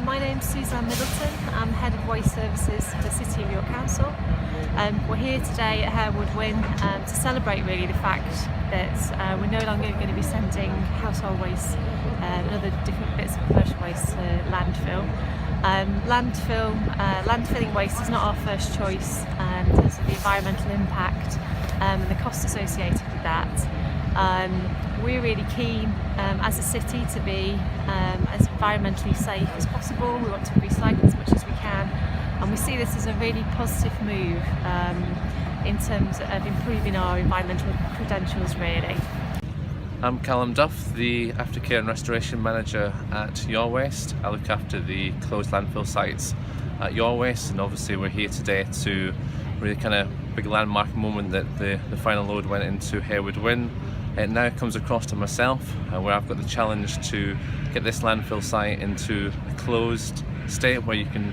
My name's Suzanne Middleton. I'm Head of Waste Services for the City of York Council. We're here today at HAREWOOD WHIN to celebrate really the fact that we're no longer going to be sending household waste and other different bits of commercial waste to landfill. Landfilling waste is not our first choice in terms of the environmental impact and the costs associated with that. We're really keen as a city to be as environmentally safe as possible. We want to recycle as much as we can, and we see this as a really positive move in terms of improving our environmental credentials really. I'm Callum Duff, the Aftercare and Restoration Manager at Yorwaste. I look after the closed landfill sites at Yorwaste, and obviously we're here today to really kind of big landmark moment that the final load went into HAREWOOD WHIN. It now comes across to myself where I've got the challenge to get this landfill site into a closed state where you can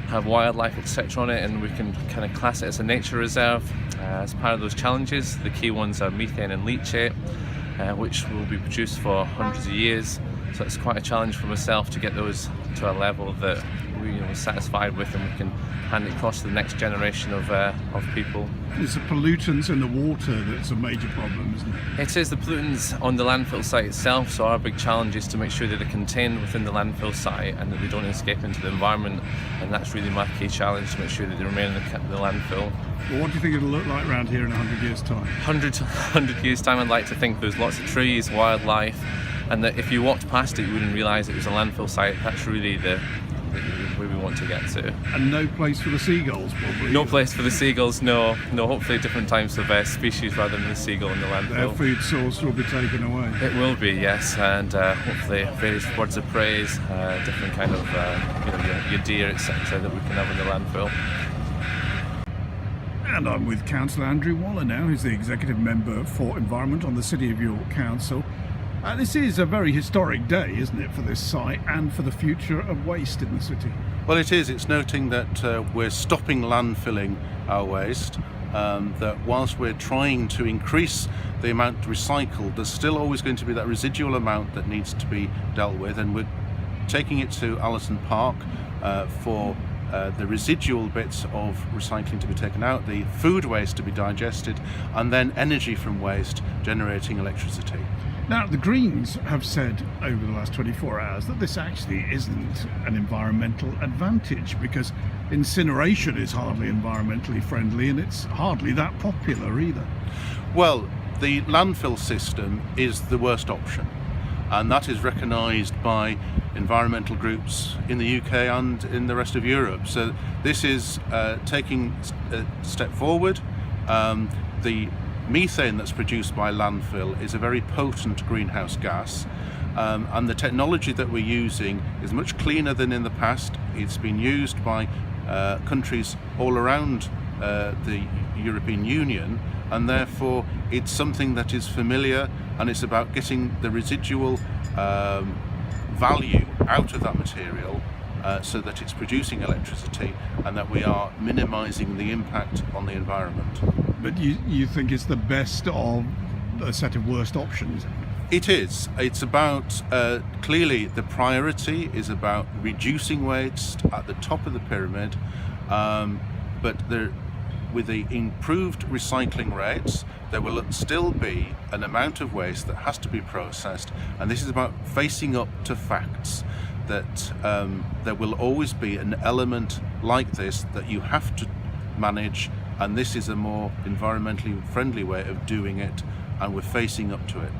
have wildlife etc on it, and we can kind of class it as a nature reserve. As part of those challenges, the key ones are methane and leachate, which will be produced for hundreds of years, so it's quite a challenge for myself to get those to a level that we're satisfied with, and we can hand it across to the next generation of people. It's the pollutants in the water that's a major problem, isn't it? It is the pollutants on the landfill site itself, so our big challenge is to make sure that they're contained within the landfill site and that they don't escape into the environment, and that's really my key challenge, to make sure that they remain in the landfill. Well, what do you think it'll look like around here in 100 years' time? 100 years' time, I'd like to think there's lots of trees, wildlife, and that if you walked past it you wouldn't realise it was a landfill site. That's really where we want to get to. And no place for the seagulls, probably? No place for the seagulls, no. Hopefully different types of species rather than the seagull in the landfill. Their food source will be taken away. It will be, yes, and hopefully various birds of prey, different kind of your deer etc that we can have in the landfill. And I'm with Councillor Andrew Waller now, who's the Executive Member for Environment on the City of York Council. This is a very historic day, isn't it, for this site and for the future of waste in the city? Well, it is. It's noting that we're stopping landfilling our waste, that whilst we're trying to increase the amount recycled, there's still always going to be that residual amount that needs to be dealt with, and we're taking it to Allison Park for the residual bits of recycling to be taken out, the food waste to be digested, and then energy from waste generating electricity. Now, the Greens have said over the last 24 hours that this actually isn't an environmental advantage, because incineration is hardly environmentally friendly and it's hardly that popular either. Well, the landfill system is the worst option, and that is recognised by environmental groups in the UK and in the rest of Europe. So this is taking a step forward. The methane that's produced by landfill is a very potent greenhouse gas, and the technology that we're using is much cleaner than in the past. It's been used by countries all around the European Union, and therefore it's something that is familiar, and it's about getting the residual value out of that material so that it's producing electricity and that we are minimising the impact on the environment. But you think it's the best of a set of worst options? It is. It's about, clearly the priority is about reducing waste at the top of the pyramid, but with the improved recycling rates, there will still be an amount of waste that has to be processed, and this is about facing up to facts that there will always be an element like this that you have to manage, and this is a more environmentally friendly way of doing it, and we're facing up to it.